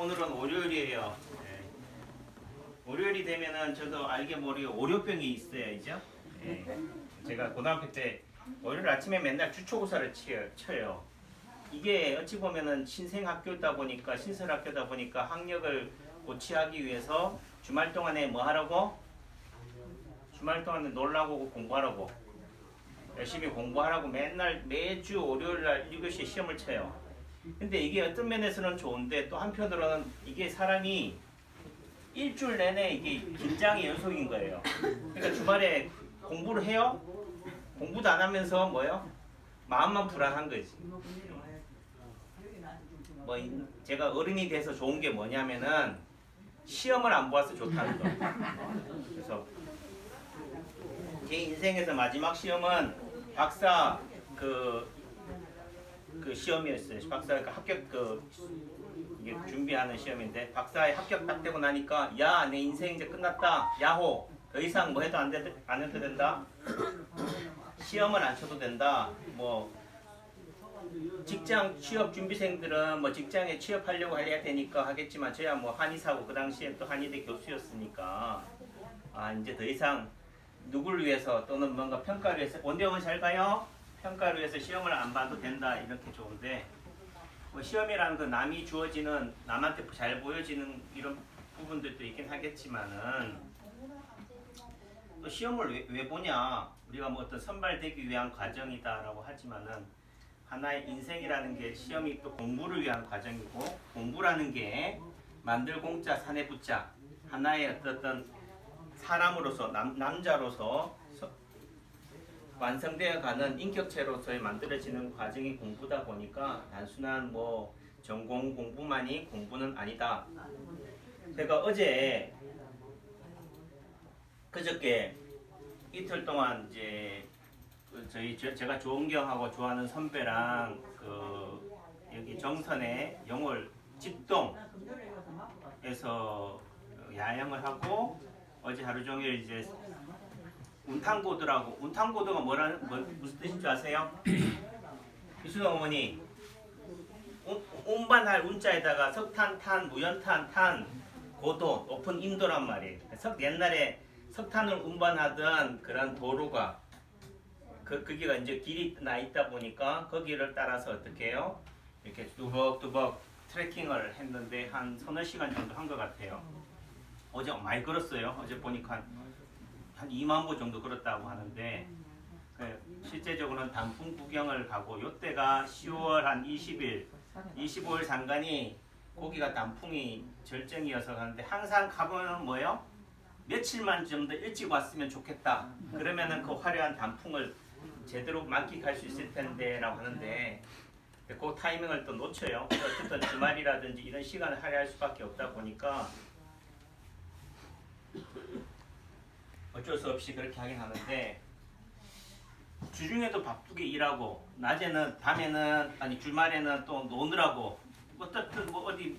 오늘은 월요일이에요. 예. 월요일이 되면은 저도 알게 모르게 월요병이 있어야죠. 예. 제가 고등학교 때 월요일 아침에 맨날 주초고사를 쳐요. 이게 어찌 보면은 신생학교다 보니까 신설학교다 보니까 학력을 고취하기 위해서 주말 동안에 뭐 하라고? 주말 동안에 놀라고 공부하라고 열심히 공부하라고 맨날 매주 월요일날 1교시 시험을 쳐요. 근데 이게 어떤 면에서는 좋은데 또 한편으로는 이게 사람이 일주일 내내 이게 긴장의 연속인 거예요. 그러니까 주말에 공부를 해요? 공부도 안 하면서 뭐요? 마음만 불안한 거지. 뭐 제가 어른이 돼서 좋은 게 뭐냐면은 시험을 안 보아서 좋다는 거. 그래서 제 인생에서 마지막 시험은 박사 그 시험이었어요. 박사 합격 이게 준비하는 시험인데 박사에 합격 딱 되고 나니까 야, 내 인생 이제 끝났다. 야호. 더 이상 뭐 해도 안 해도 된다. 시험을 안 쳐도 된다. 뭐 직장 취업 준비생들은 뭐 직장에 취업하려고 해야 되니까 하겠지만 저야 뭐 한의사고 그 당시에 또 한의대 교수였으니까 아 이제 더 이상 누구를 위해서 또는 뭔가 평가를 위해서 원대원 잘 가요? 평가를 위해서 시험을 안 봐도 된다 이렇게 좋은데 뭐 시험이라는 건 남이 주어지는 남한테 잘 보여지는 이런 부분들도 있긴 하겠지만은 또 시험을 왜 보냐 우리가 뭐 어떤 선발되기 위한 과정이다라고 하지만은 하나의 인생이라는 게 시험이 또 공부를 위한 과정이고 공부라는 게 만들 공자 산에 붙자 하나의 어떤 사람으로서 남자로서 완성되어 가는 인격체로서의 만들어지는 과정이 공부다 보니까 단순한 뭐 전공 공부만이 공부는 아니다. 제가 그저께 이틀 동안 이제 제가 조은경하고 좋아하는 선배랑 여기 정선의 영월 집동에서 야영을 하고 어제 하루 종일 이제 운탕고도라고 운탕고도가 무슨 뜻인 줄 아세요? 이순호 어머니 운반할 운자에다가 석탄, 탄, 무연탄, 탄, 고도, 높은 인도란 말이에요. 옛날에 석탄을 운반하던 그런 도로가 거기가 이제 길이 나 있다 보니까 거기를 따라서 어떻게 해요? 이렇게 뚜벅뚜벅 트레킹을 했는데 한 서너 시간 정도 한 것 같아요. 어제 많이 걸었어요. 어제 보니까 한 2만 보 정도 걸었다고 하는데 실제적으로는 단풍 구경을 가고 요때가 10월 한 20일, 25일 상간이 거기가 단풍이 절정이어서 가는데 항상 가보면 뭐예요? 며칠만 좀 더 일찍 왔으면 좋겠다. 그러면은 그 화려한 단풍을 제대로 만끽할 수 있을 텐데 라고 하는데 그 타이밍을 또 놓쳐요. 어쨌든 주말이라든지 이런 시간을 할애할 수밖에 없다 보니까 어쩔 수 없이 그렇게 하긴 하는데 주중에도 바쁘게 일하고 낮에는 밤에는 아니 주말에는 또 노느라고 어떻든 뭐 어디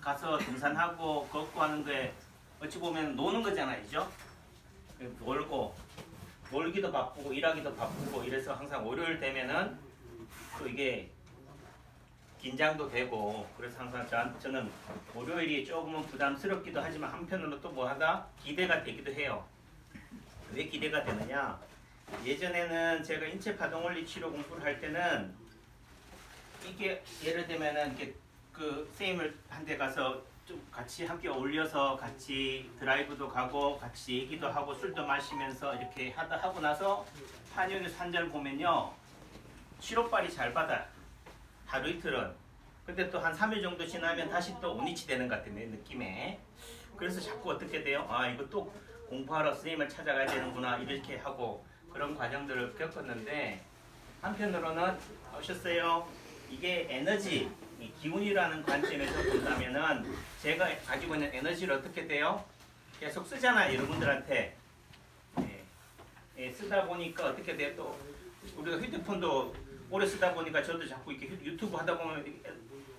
가서 등산하고 걷고 하는 거에 어찌 보면 노는 거잖아요. 놀기도 바쁘고 일하기도 바쁘고 이래서 항상 월요일 되면은 또 이게 긴장도 되고 그래서 항상 저는 월요일이 조금은 부담스럽기도 하지만 한편으로 또 뭐하다 기대가 되기도 해요. 왜 기대가 되느냐? 예전에는 제가 인체 파동원리 치료 공부를 할 때는 이게 예를 들면은 이렇게 그 선생님을 한 대 가서 좀 같이 함께 어울려서 같이 드라이브도 가고 같이 얘기도 하고 술도 마시면서 이렇게 하고 나서 한의원에서 한 잔 보면요 치료빨이 잘 받아요. 하루 이틀은. 근데 또 한 3일 정도 지나면 다시 또 온이치 되는 것 같은 느낌에. 그래서 자꾸 어떻게 돼요? 아 이거 또 공부하러 선생님을 찾아가야 되는구나 이렇게 하고 그런 과정들을 겪었는데 한편으로는 오셨어요. 이게 에너지, 기운이라는 관점에서 본다면은 제가 가지고 있는 에너지를 어떻게 돼요? 계속 쓰잖아요, 여러분들한테. 쓰다 보니까 어떻게 돼요? 또 우리가 휴대폰도 오래 쓰다 보니까 저도 자꾸 이렇게 유튜브 하다 보면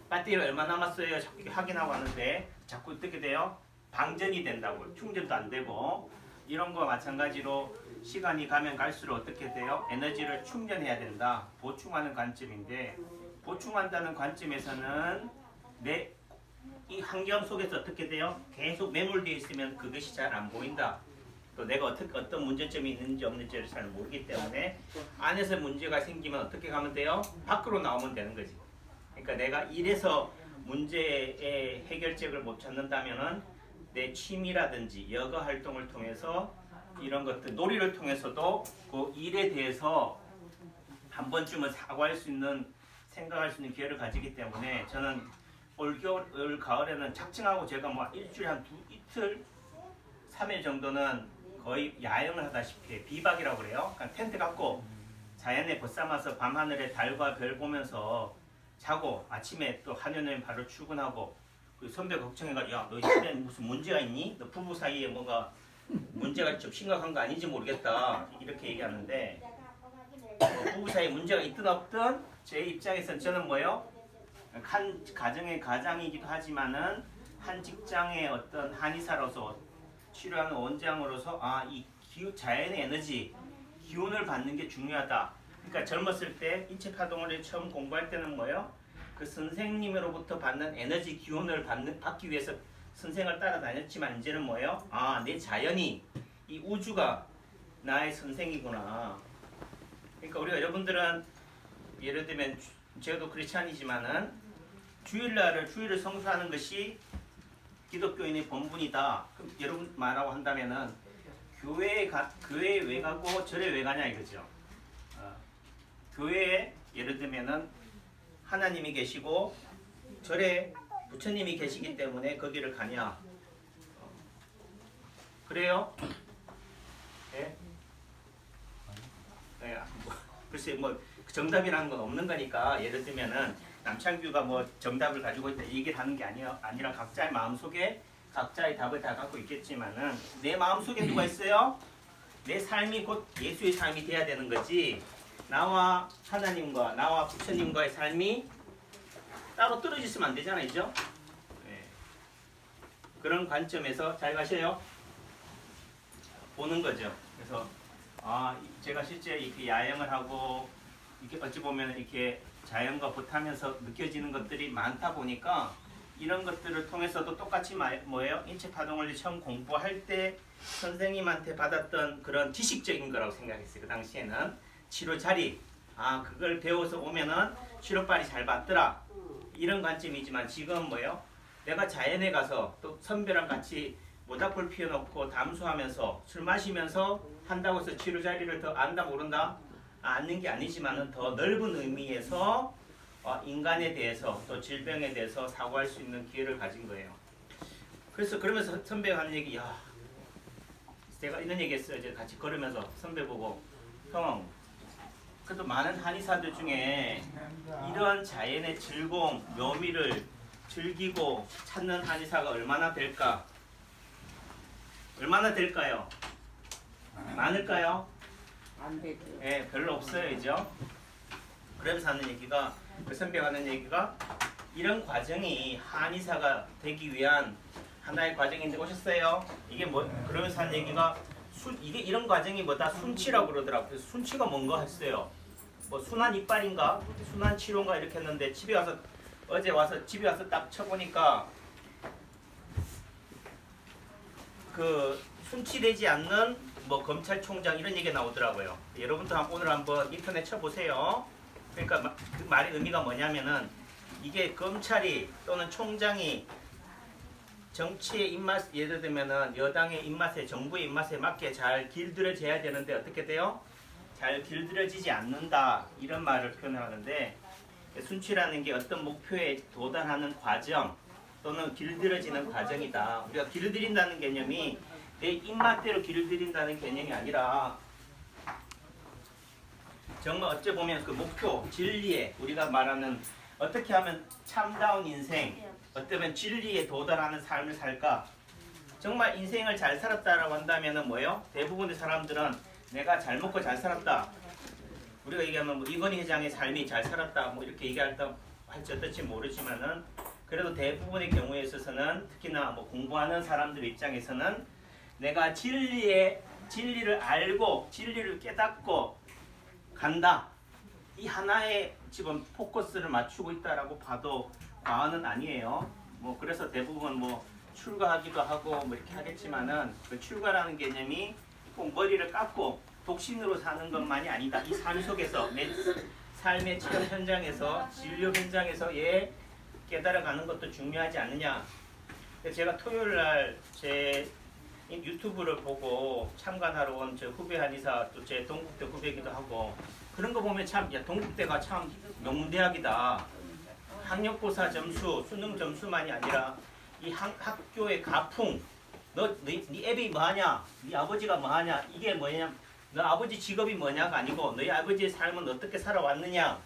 배터리 얼마 남았어요? 자꾸 이렇게 확인하고 하는데 자꾸 어떻게 돼요? 방전이 된다고 충전도 안 되고 이런 거와 마찬가지로 시간이 가면 갈수록 어떻게 돼요? 에너지를 충전해야 된다. 보충하는 관점인데 보충한다는 관점에서는 내 이 환경 속에서 어떻게 돼요? 계속 매몰되어 있으면 그것이 잘 안 보인다. 또 내가 어떤 문제점이 있는지 없는지를 잘 모르기 때문에 안에서 문제가 생기면 어떻게 가면 돼요? 밖으로 나오면 되는 거지. 그러니까 내가 이래서 문제의 해결책을 못 찾는다면은 내 취미라든지 여가 활동을 통해서 이런 것들 놀이를 통해서도 그 일에 대해서 한 번쯤은 사과할 수 있는 생각할 수 있는 기회를 가지기 때문에 저는 올 가을에는 작정하고 제가 뭐 일주일에 한 이틀 3일 정도는 거의 야영을 하다시피 비박이라고 그래요. 그러니까 텐트 갖고 자연에 벗삼아서 밤하늘에 달과 별 보면서 자고 아침에 또 한여름 바로 출근하고 그 선배 걱정해가지고 야 너 집에 무슨 문제가 있니? 너 부부 사이에 뭔가 문제가 좀 심각한 거 아닌지 모르겠다 이렇게 얘기하는데 부부 사이에 문제가 있든 없든 제 입장에서는 저는 뭐예요? 한 가정의 가장이기도 하지만은 한 직장의 어떤 한의사로서 치료하는 원장으로서 이 자연의 에너지 기운을 받는 게 중요하다. 그러니까 젊었을 때 인체 파동을 처음 공부할 때는 뭐예요? 그 선생님으로부터 받는 에너지 기운을 받기 위해서 선생을 따라다녔지만 이제는 뭐예요? 내 자연이 이 우주가 나의 선생이구나. 그러니까 우리가 여러분들은 예를 들면 저도 크리스찬이지만은 주일을 성수하는 것이 기독교인의 본분이다. 그럼 여러분 말하고 한다면은 교회에 왜 가고 절에 왜 가냐 이거죠. 교회에 예를 들면은 하나님이 계시고 절에 부처님이 계시기 때문에 거기를 가냐. 그래요? 네? 네, 글쎄 뭐 정답이라는 건 없는 거니까 예를 들면은 남창규가 뭐 정답을 가지고 있다 얘기를 하는 게 아니라 각자의 마음속에 각자의 답을 다 갖고 있겠지만은 내 마음속에 누가 있어요? 내 삶이 곧 예수의 삶이 돼야 되는 거지. 나와 하나님과 나와 부처님과의 삶이 따로 떨어지시면 안 되잖아요. 그죠? 네. 그런 관점에서 잘 가셔요. 보는 거죠. 그래서 제가 실제 이렇게 야영을 하고 이렇게 어찌 보면 이렇게 자연과 보타면서 느껴지는 것들이 많다 보니까 이런 것들을 통해서도 똑같이 뭐예요? 인체 파동을 처음 공부할 때 선생님한테 받았던 그런 지식적인 거라고 생각했어요. 그 당시에는 치료 자리 그걸 배워서 오면은 치료빨이 잘 받더라 이런 관점이지만 지금 뭐예요? 내가 자연에 가서 또 선배랑 같이 모닥불 피워놓고 담수하면서 술 마시면서 한다고 해서 치료 자리를 더 안다 모른다? 아는 게 아니지만은 더 넓은 의미에서 인간에 대해서 또 질병에 대해서 사고할 수 있는 기회를 가진 거예요. 그래서 그러면서 선배가 하는 얘기, 제가 이런 얘기했어요. 이제 같이 걸으면서 선배 보고 형, 그래도 많은 한의사들 중에 이런 자연의 즐거움, 묘미를 즐기고 찾는 한의사가 얼마나 될까? 얼마나 될까요? 많을까요? 안 되죠. 네, 별로 없어요, 그죠? 그러면서 하는 얘기가, 그 선배가 하는 얘기가 이런 과정이 한의사가 되기 위한 하나의 과정인데 오셨어요? 이게 뭐, 그러면서 하는 얘기가 이게 이런 과정이 뭐다? 순치라고 그러더라고요. 그래서 순치가 뭔가 했어요. 뭐 순한 이빨인가? 순한 치료인가? 이렇게 했는데 어제 와서 집에 와서 딱 쳐보니까 그 순치되지 않는 뭐 검찰총장 이런 얘기가 나오더라고요. 여러분도 오늘 한번 인터넷 쳐보세요. 그러니까 그 말의 의미가 뭐냐면은 이게 검찰이 또는 총장이 정치의 입맛, 예를 들면은 여당의 입맛에 정부의 입맛에 맞게 잘 길들여져야 되는데 어떻게 돼요? 잘 길들여지지 않는다 이런 말을 표현하는데 순치라는 게 어떤 목표에 도달하는 과정 또는 길들여지는 과정이다. 우리가 길들인다는 개념이 내 입맛대로 길들인다는 개념이 아니라 정말 어찌 보면 그 목표, 진리에 우리가 말하는 어떻게 하면 참다운 인생, 어쩌면 진리에 도달하는 삶을 살까? 정말 인생을 잘 살았다라고 한다면은 뭐예요? 대부분의 사람들은 내가 잘 먹고 잘 살았다. 우리가 얘기하면 뭐 이건희 회장의 삶이 잘 살았다. 뭐 이렇게 얘기할까 할지 어떨지 모르지만은 그래도 대부분의 경우에 있어서는 특히나 뭐 공부하는 사람들 입장에서는 내가 진리를 알고 진리를 깨닫고 간다. 이 하나에 지금 포커스를 맞추고 있다라고 봐도 과언은 아니에요. 뭐 그래서 대부분 뭐 출가하기도 하고 뭐 이렇게 하겠지만은 그 출가라는 개념이 꼭 머리를 깎고 독신으로 사는 것만이 아니다. 이 삶 속에서 내 삶의 체험 현장에서 진료 현장에서 깨달아가는 것도 중요하지 않느냐. 제가 토요일 날 제 유튜브를 보고 참관하러 온 저 후배 한의사 또 제 동국대 후배기도 하고 그런 거 보면 참 야, 동국대가 참 명문대학이다. 학력고사 점수, 수능 점수만이 아니라 이 학교의 가풍, 네 애비 뭐하냐, 네 아버지가 뭐하냐, 이게 뭐냐, 너 아버지 직업이 뭐냐가 아니고 너희 아버지의 삶은 어떻게 살아왔느냐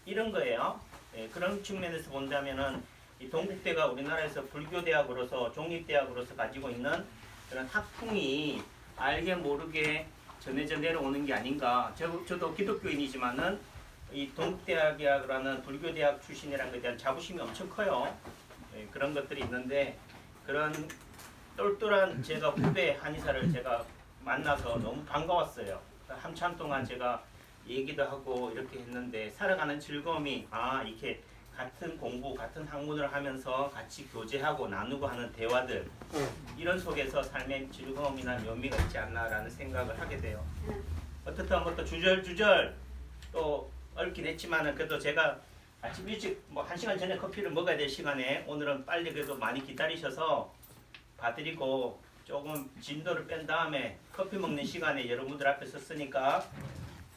이런 거예요. 예, 그런 측면에서 본다면은 이 동국대가 우리나라에서 불교대학으로서 종립대학으로서 가지고 있는 그런 학풍이 알게 모르게 전해져 내려오는 게 아닌가. 저도 기독교인이지만은 이 동국대학이라는 불교대학 출신이라는 것에 대한 자부심이 엄청 커요. 예, 그런 것들이 있는데 그런 똘똘한 제가 후배 한의사를 제가 만나서 너무 반가웠어요. 한참 동안 제가 얘기도 하고 이렇게 했는데 살아가는 즐거움이 이렇게 같은 공부, 같은 학문을 하면서 같이 교제하고 나누고 하는 대화들 이런 속에서 삶의 즐거움이나 묘미가 있지 않나라는 생각을 하게 돼요. 어떻든 뭐 또 주절주절 또 얽긴 했지만은 그래도 제가 아침 일찍 뭐 1시간 전에 커피를 먹어야 될 시간에 오늘은 빨리 그래도 많이 기다리셔서 봐드리고 조금 진도를 뺀 다음에 커피 먹는 시간에 여러분들 앞에 섰으니까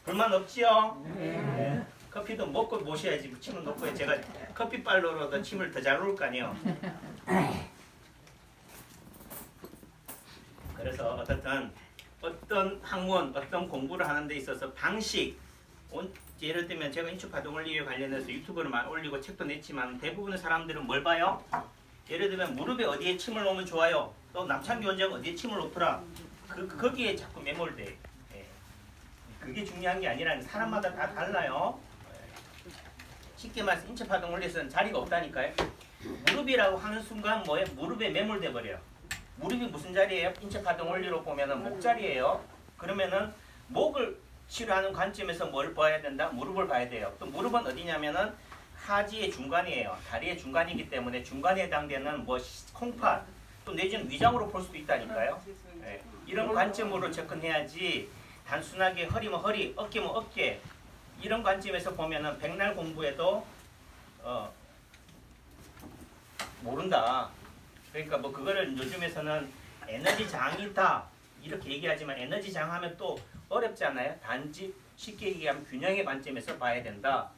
불만 없지요? 네. 커피도 먹고 모셔야지 침을 놓고 제가 커피빨로라도 침을 더 잘 놓을 거 아니에요. 그래서 어떻든 어떤 학문, 어떤 공부를 하는 데 있어서 방식 예를 들면 제가 인축파동원리에 관련해서 유튜브를 많이 올리고 책도 냈지만 대부분의 사람들은 뭘 봐요? 예를 들면 무릎에 어디에 침을 놓으면 좋아요. 또 남창기 원장 어디에 침을 놓더라. 거기에 자꾸 매몰돼. 예. 그게 중요한 게 아니라 사람마다 다 달라요. 예. 쉽게 말해서 인체파동원리에서는 자리가 없다니까요. 무릎이라고 하는 순간 뭐예요? 무릎에 매몰돼 버려요. 무릎이 무슨 자리예요? 인체파동원리로 보면은 목 자리예요. 그러면은 목을 치료하는 관점에서 뭘 봐야 된다? 무릎을 봐야 돼요. 또 무릎은 어디냐면은 하지의 중간이에요. 다리의 중간이기 때문에 중간에 해당되는 뭐 콩팥 또 내지는 위장으로 볼 수도 있다니까요. 네. 이런 관점으로 접근해야지 단순하게 허리면 허리, 어깨면 어깨 이런 관점에서 보면은 백날 공부해도 모른다. 그러니까 뭐 그거를 요즘에서는 에너지 장이다 이렇게 얘기하지만 에너지 장하면 또 어렵잖아요. 단지 쉽게 얘기하면 균형의 관점에서 봐야 된다.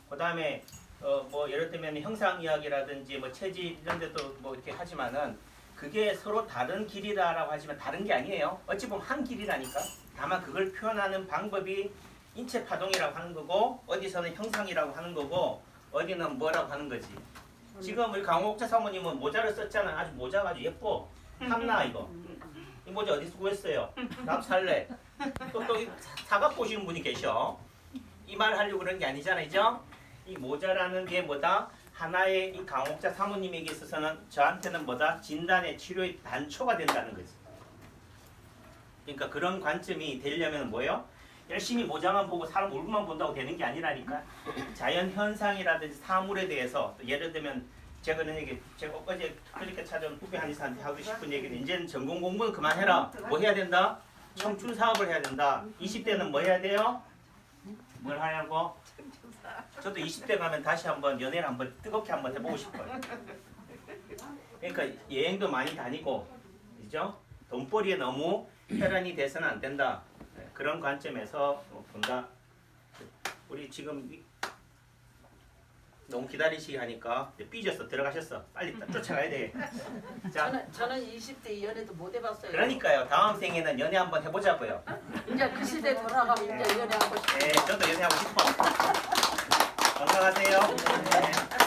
그 다음에 뭐 예를 들면 형상이야기라든지 뭐 체질 이런 데도 뭐 이렇게 하지만은 그게 서로 다른 길이다라고 하지만 다른 게 아니에요. 어찌 보면 한 길이라니까. 다만 그걸 표현하는 방법이 인체 파동이라고 하는 거고 어디서는 형상이라고 하는 거고 어디는 뭐라고 하는 거지. 지금 우리 강옥자 사모님은 모자를 썼잖아. 아주 모자가 아주 예뻐. 탐나 이거. 이 모자 어디서 구했어요? 납 살래. 또 사각 보시는 분이 계셔. 이 말 하려고 그런 게 아니잖아요. 이 모자라는 게 뭐다? 하나의 이 강옥자 사모님에게 있어서는 저한테는 뭐다? 진단의 치료의 단초가 된다는 거지. 그러니까 그런 관점이 되려면 뭐예요? 열심히 모자만 보고 사람 얼굴만 본다고 되는 게 아니라니까. 자연 현상이라든지 사물에 대해서 예를 들면 제가 어제 그렇게 찾아온 후배 한의사한테 하고 싶은 얘기는 이제는 전공 공부는 그만해라. 뭐 해야 된다? 청춘 사업을 해야 된다. 20대는 뭐 해야 돼요? 뭘 하냐고? 저도 20대 가면 다시 한번 연애를 한번 뜨겁게 한번 해보고 싶어요. 그러니까 여행도 많이 다니고, 그죠? 돈벌이에 너무 혈안이 돼서는 안 된다. 그런 관점에서 본다. 우리 지금 너무 기다리시기 하니까 삐졌어. 들어가셨어. 빨리 쫓아가야 돼. 자, 저는 20대 연애도 못 해봤어요. 그러니까요. 다음 생에는 연애 한번 해보자고요. 이제 그 시대 돌아가면 이제 연애하고 싶어요. 네, 저도 연애하고 싶어. 건강하세요. 네.